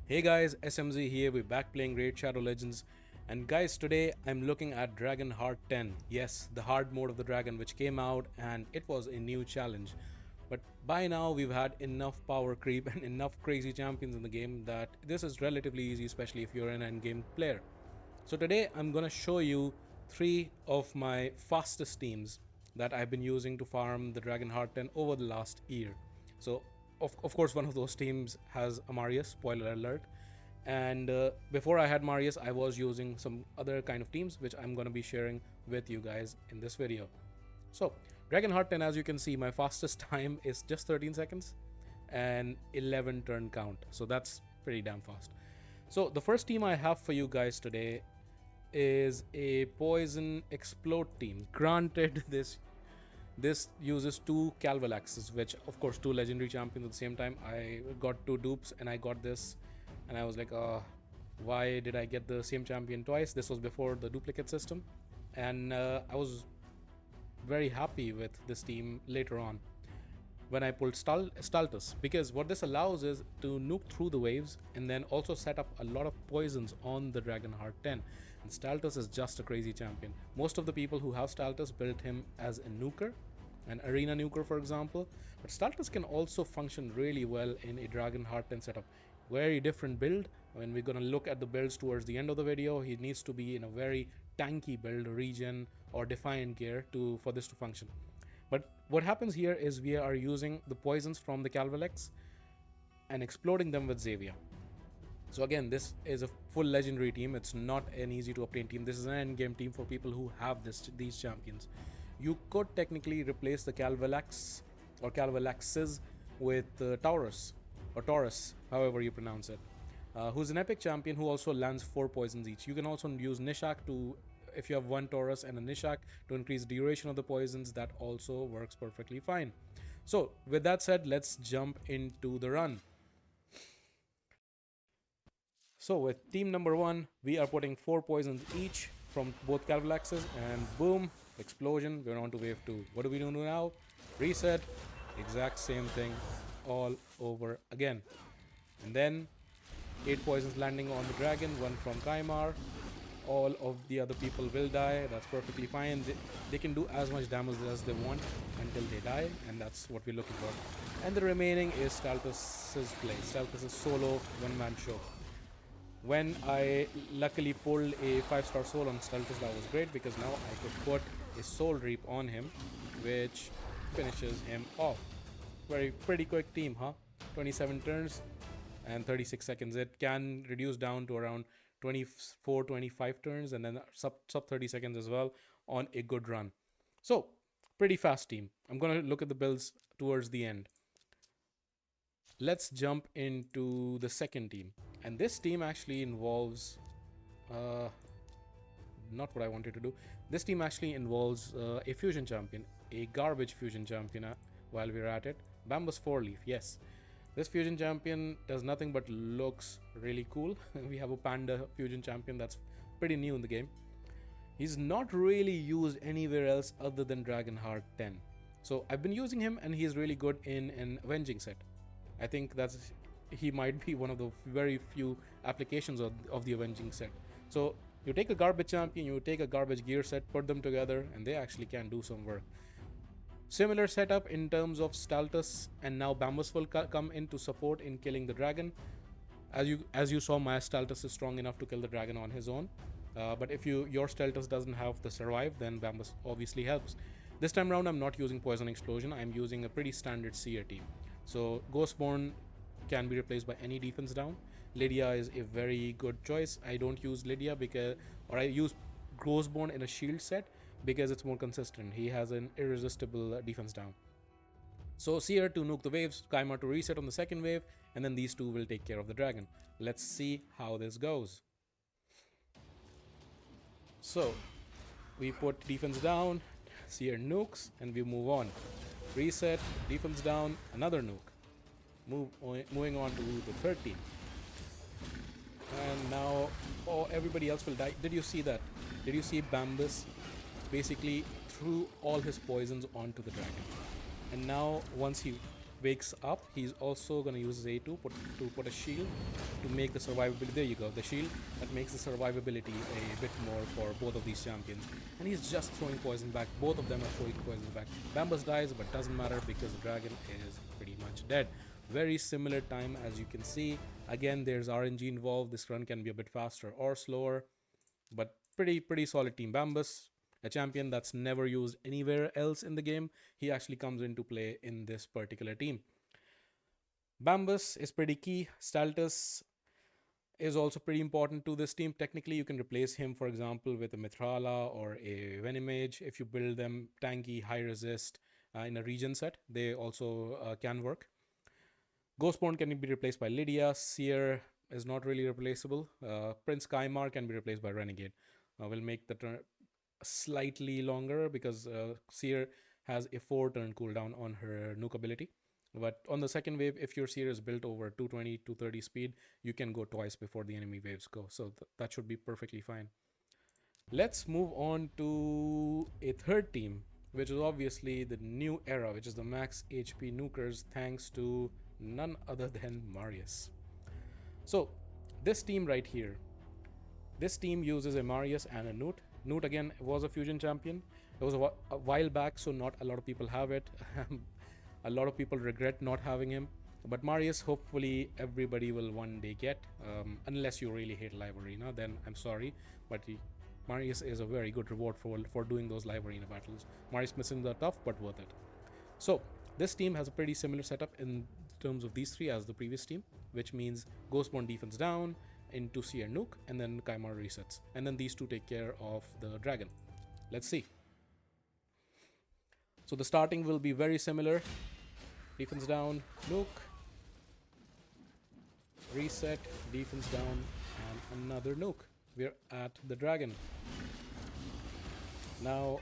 Hey guys, SMZ here. We're back playing Raid Shadow Legends. And guys, today I'm looking at Dragon Heart 10. Yes, the hard mode of the dragon which came out and it was a new challenge. But by now we've had enough power creep and enough crazy champions in the game that this is relatively easy, especially if you're an endgame player. So today I'm gonna show you 3 of my fastest teams that I've been using to farm the Dragon Heart 10 over the last year. So of course one of those teams has a Marius, spoiler alert. And before I had Marius, I was using some other kind of teams which I'm gonna be sharing with you guys in this video. So Dragon Heart 10, as you can see, my fastest time is just 13 seconds and 11 turn count. So that's pretty damn fast. So the first team I have for you guys today is a Poison Explode team. Granted, this uses 2 Calvalaxes, which of course 2 legendary champions at the same time. I got 2 dupes and I got this and I was like, why did I get the same champion twice? This was before the duplicate system, and I was very happy with this team later on when I pulled Staltus, because what this allows is to nuke through the waves and then also set up a lot of poisons on the Dragon Heart 10. And Staltus is just a crazy champion. Most of the people who have Staltus built him as a nuker, an arena nuker for example, but Staltus can also function really well in a Dragon Heart 10 setup. Very different build. When we're gonna look at the builds towards the end of the video, he needs to be in a very tanky build, regen or defiant gear for this to function. But what happens here is we are using the poisons from the Calvalex and exploding them with Xavier. So again, this is a full legendary team. It's not an easy to obtain team. This is an end game team for people who have these champions. You could technically replace the Calvalax or Calvalaxes with Taurus or Taurus, however you pronounce it, who's an epic champion who also lands 4 poisons each. You can also use Nishak to, if you have 1 Taurus and a Nishak, to increase duration of the poisons. That also works perfectly fine. So with that said, let's jump into the run. So with team number 1, we are putting 4 poisons each from both Calvalaxes, and boom, explosion, we're on to wave 2. What do we do now? Reset, exact same thing all over again. And then 8 poisons landing on the dragon, 1 from Kaimar. All of the other people will die. That's perfectly fine. They can do as much damage as they want until they die, and that's what we're looking for. And the remaining is Staltus's play. Staltus's solo one-man show. When I luckily pulled a 5-star soul on Staltus, that was great, because now I could put a soul reap on him, which finishes him off. Pretty quick team, huh? 27 turns and 36 seconds. It can reduce down to around 24-25 turns and then sub 30 seconds as well on a good run. So pretty fast team. I'm gonna look at the builds towards the end. Let's jump into the second team, and this team actually involves not what I wanted to do. This team actually involves a fusion champion, a garbage fusion champion. While we're at it, Bambus 4-leaf. Yes, this fusion champion does nothing but looks really cool. We have a panda fusion champion that's pretty new in the game. He's not really used anywhere else other than Dragon Heart 10. So I've been using him, and he's really good in an avenging set. I think he might be one of the very few applications of the avenging set. So you take a garbage champion, you take a garbage gear set, put them together, and they actually can do some work. Similar setup in terms of Staltus, and now Bambus will come in to support in killing the dragon. As you saw, my Staltus is strong enough to kill the dragon on his own. But if your Staltus doesn't have the survive, then Bambus obviously helps. This time around, I'm not using Poison Explosion. I'm using a pretty standard Seer team. So Ghostborn can be replaced by any defense down. Lydia is a very good choice. I don't use Lydia I use Ghostborn in a shield set because it's more consistent. He has an irresistible defense down. So Seer to nuke the waves, Kaimar to reset on the second wave, and then these two will take care of the dragon. Let's see how this goes. So we put defense down, Seer nukes, and we move on. Reset, defense down, another nuke. Moving on to the third team. And now everybody else will die. Did you see that? Did you see Bambus basically threw all his poisons onto the dragon? And now once wakes up, he's also going to use his A2 to put a shield to make the survivability. There you go, the shield that makes the survivability a bit more for both of these champions. And he's just throwing poison back. Both of them are throwing poison back. Bambus dies, but doesn't matter because the dragon is pretty much dead. Very similar time as you can see. Again, there's RNG involved. This run can be a bit faster or slower, but pretty solid team. Bambus, a champion that's never used anywhere else in the game, he actually comes into play in this particular team. Bambus is pretty key. Staltus is also pretty important to this team. Technically, you can replace him, for example, with a Mithrala or a Venomage. If you build them tanky, high resist in a region set, they also can work. Ghostborn can be replaced by Lydia. Seer is not really replaceable. Prince Kaimar can be replaced by Renegade. We'll make the turn slightly longer because Seer has a 4-turn cooldown on her nuke ability. But on the second wave, if your Seer is built over 220, 230 speed, you can go twice before the enemy waves go. So that should be perfectly fine. Let's move on to a third team, which is obviously the new era, which is the max HP Nukers, thanks to none other than Marius. So this team right here, this team uses a Marius and a Newt. Newt again was a fusion champion. It was a while back, so not a lot of people have it. A lot of people regret not having him. But Marius, hopefully everybody will one day get. Unless you really hate live arena, then I'm sorry. But Marius is a very good reward for doing those live arena battles. Marius missions are tough, but worth it. So this team has a pretty similar setup in terms of these three as the previous team, which means Ghostborn defense down into Seer nuke, and then Kaimar resets, and then these two take care of the dragon. Let's see. So the starting will be very similar. Defense down, nuke, reset, defense down, and another nuke. We're at the dragon. Now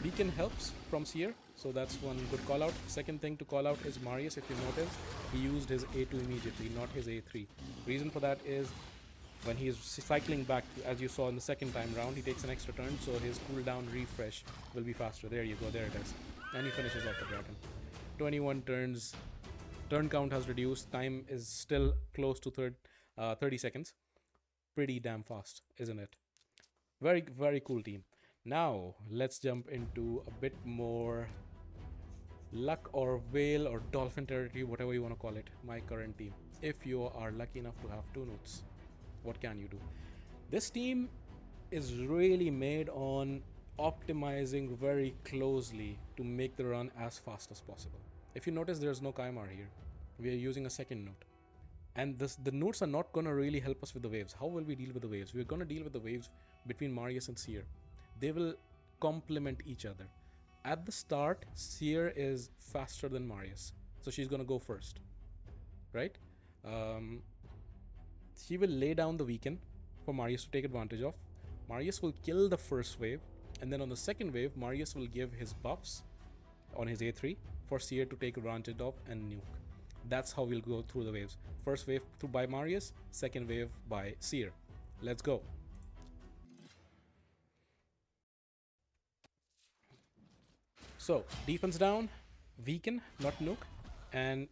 beacon helps from Seer, so that's one good call out. Second thing to call out is Marius. If you notice, he used his A2 immediately, not his A3. Reason for that is when he's cycling back, as you saw in the second time round, he takes an extra turn, so his cooldown refresh will be faster. There you go, there it is. And he finishes off the dragon. 21 turns. Turn count has reduced. Time is still close to 30 seconds. Pretty damn fast, isn't it? Very cool team. Now, let's jump into a bit more luck or whale or dolphin territory, whatever you want to call it. My current team. If you are lucky enough to have 2 notes, what can you do? This team is really made on optimizing very closely to make the run as fast as possible. If you notice, there's no Kaimar here. We are using a second note. And the notes are not going to really help us with the waves. How will we deal with the waves? We're going to deal with the waves between Marius and Seer. They will complement each other. At the start, Seer is faster than Marius, so she's going to go first, right? She will lay down the weaken for Marius to take advantage of. Marius will kill the first wave, and then on the second wave, Marius will give his buffs on his A3 for Seer to take advantage of and nuke. That's how we'll go through the waves. First wave through by Marius, second wave by Seer. Let's go. So, defense down, weaken, not nuke, and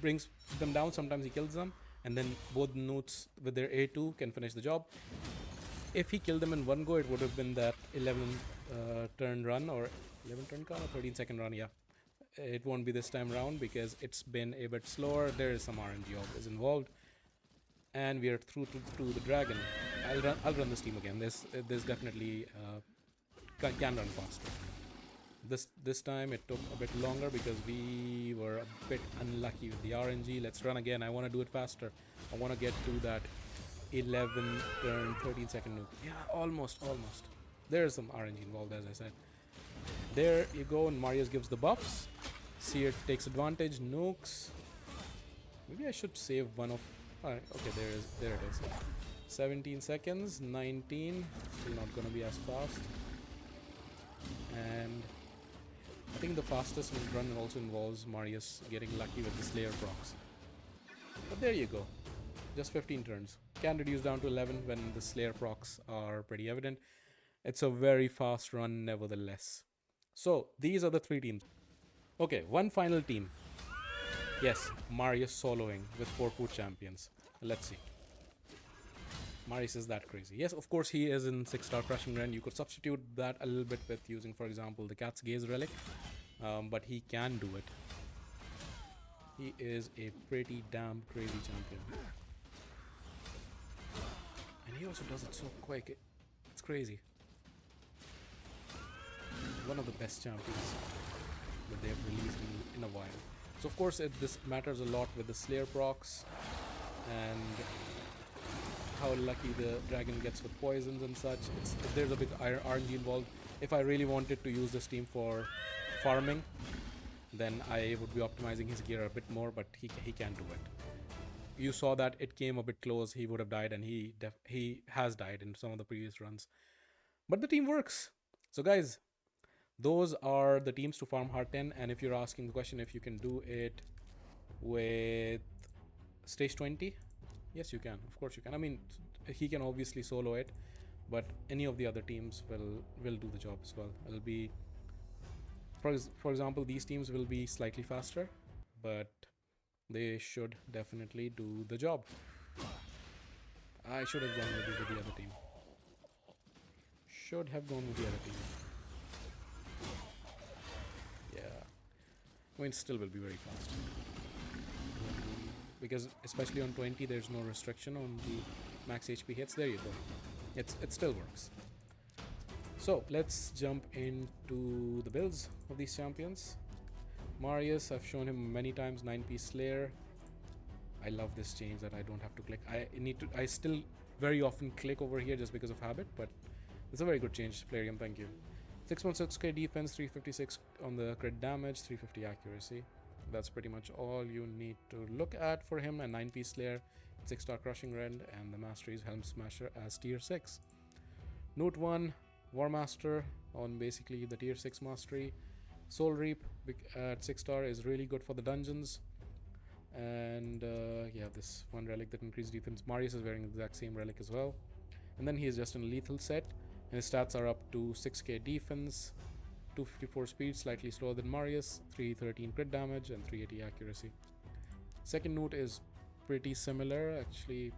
brings them down. Sometimes he kills them, and then both Newts with their A2 can finish the job. If he killed them in one go, it would have been that 11 turn run, or 11 turn count, or 13 second run, yeah. It won't be this time round because it's been a bit slower. There is some RNG always involved. And we are through to the dragon. I'll run this team again. This definitely can run faster. This time it took a bit longer because we were a bit unlucky with the RNG. Let's run again. I want to do it faster. I want to get to that 11 turn 13 second nuke. Yeah, almost. There's some RNG involved, as I said. There you go, and Marius gives the buffs. Seer takes advantage, nukes. Maybe I should save one of... okay, there it is. 17 seconds, 19. Still not gonna be as fast. And I think the fastest run also involves Marius getting lucky with the Slayer procs. But there you go. Just 15 turns. Can reduce down to 11 when the Slayer procs are pretty evident. It's a very fast run nevertheless. So these are the 3 teams. Okay, one final team. Yes, Marius soloing with 4 food champions. Let's see. Marius is that crazy. Yes, of course he is in 6-star Crushing Rend. You could substitute that a little bit with using, for example, the Cat's Gaze Relic. But he can do it. He is a pretty damn crazy champion. And he also does it so quick. It's crazy. One of the best champions that they have released in a while. So of course this matters a lot with the Slayer procs and how lucky the dragon gets with poisons and such. There's a bit RNG involved. If I really wanted to use this team for farming, then I would be optimizing his gear a bit more, but he can do it. You saw that it came a bit close. He would have died, and he has died in some of the previous runs. But the team works. So guys, those are the teams to farm Heart 10. And if you're asking the question if you can do it with stage 20, yes, you can. Of course you can. I mean, he can obviously solo it, but any of the other teams will do the job as well. It'll be, for example, these teams will be slightly faster, but they should definitely do the job. I should have gone with the other team. Should have gone with the other team. Yeah. I mean, still will be very fast. Because especially on 20, there's no restriction on the max HP hits. There you go. It still works. So let's jump into the builds of these champions. Marius, I've shown him many times, 9-piece Slayer. I love this change that I don't have to click. I still very often click over here just because of habit, but it's a very good change, Plarium, thank you. 616k defense, 356 on the crit damage, 350 accuracy. That's pretty much all you need to look at for him. And 9-piece Slayer, 6-star Crushing Rend, and the mastery is Helm Smasher as tier 6. Note 1, War Master on basically the tier 6 mastery. Soul Reap at 6-star is really good for the dungeons. And yeah, this one relic that increases defense. Marius is wearing the exact same relic as well. And then he is just in a lethal set. And his stats are up to 6k defense, 254 speed, slightly slower than Marius, 313 crit damage, and 380 accuracy. Second note is pretty similar, actually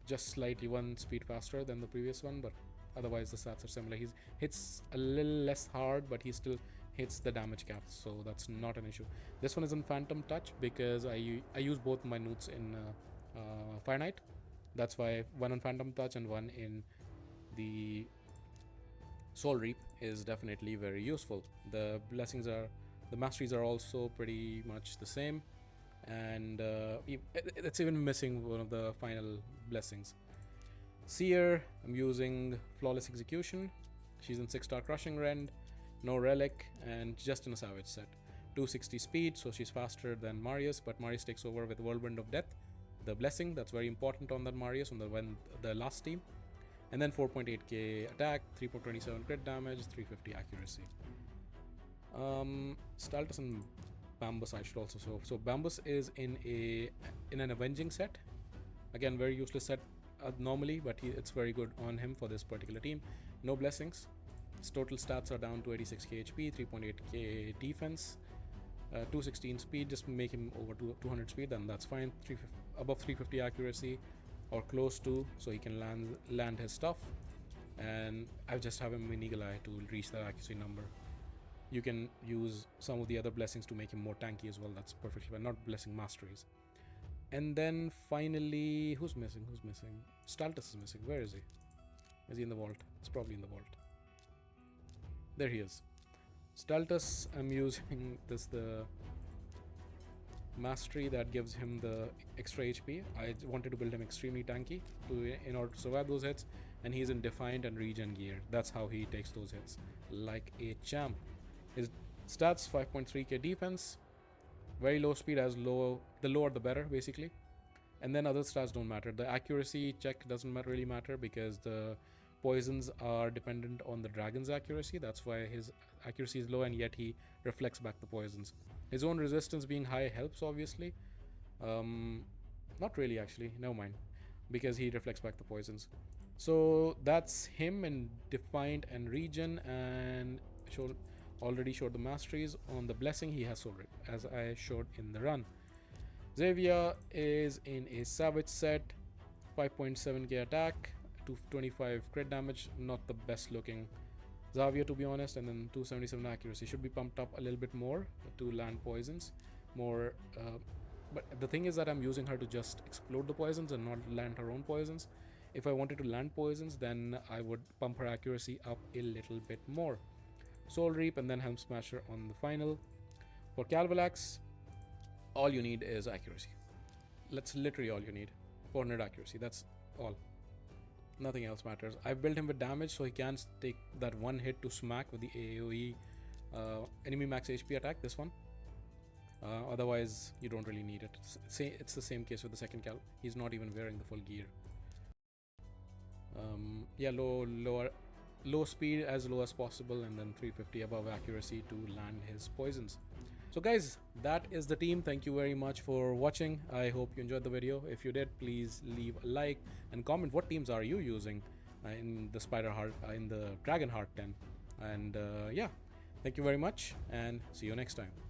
just slightly 1 speed faster than the previous one, but otherwise the stats are similar. He hits a little less hard, but he still hits the damage caps, so that's not an issue. This one is in Phantom Touch because I use both my notes in Fire Knight. That's why one on Phantom Touch and one in the Soul Reap is definitely very useful. The masteries are also pretty much the same, and it's even missing one of the final blessings. Seer, I'm using Flawless Execution. She's in 6-star Crushing Rend, no relic, and just in a Savage set. 260 speed, so she's faster than Marius, but Marius takes over with Whirlwind of Death, the blessing. That's very important on that Marius, on the last team. And then 4.8k attack, 3.27 crit damage, 350 accuracy. Staltus and Bambus I should also show. So Bambus is in an Avenging set. Again, very useless set normally, but it's very good on him for this particular team. No blessings. His total stats are down to 86k HP, 3.8k defense, 216 speed. Just make him over 200 speed, then that's fine. Above 350 accuracy, or close to, so he can land his stuff. And I just have him in Eagle Eye to reach that accuracy number. You can use some of the other blessings to make him more tanky as well. That's perfectly fine. Not blessing masteries. And then finally, who's missing? Staltus is missing. Where is he? Is he in the vault? It's probably in the vault. There he is. Staltus, I'm using the mastery that gives him the extra HP. I wanted to build him extremely tanky in order to survive those hits, and he's in Defiant and Regen gear. That's how he takes those hits, like a champ. His stats, 5.3k defense, very low speed, the lower the better basically, and then other stats don't matter. The accuracy check doesn't really matter because the poisons are dependent on the dragon's accuracy. That's why his accuracy is low, and yet he reflects back the poisons. His own resistance being high helps, obviously. Not really, actually. Never mind. Because he reflects back the poisons. So that's him in Defiant and Regen, and already showed the masteries. On the blessing, he has Soul Rip, as I showed in the run. Xavier is in a Savage set, 5.7k attack, 225 crit damage, not the best looking Xavier to be honest, and then 277 accuracy. Should be pumped up a little bit more to land poisons. More, but the thing is that I'm using her to just explode the poisons and not land her own poisons. If I wanted to land poisons, then I would pump her accuracy up a little bit more. Soul Reap and then Helm Smasher on the final. For Calvalax, all you need is accuracy. That's literally all you need. 400 accuracy, that's all. Nothing else matters. I've built him with damage so he can take that one hit to smack with the AoE enemy max HP attack, this one. Otherwise, you don't really need it. It's the same case with the second Cal. He's not even wearing the full gear. Yeah, low speed as low as possible, and then 350 above accuracy to land his poisons. So guys, that is the team. Thank you very much for watching. I hope you enjoyed the video. If you did, please leave a like and comment what teams are you using in the in the Dragon Heart 10. And yeah, thank you very much and see you next time.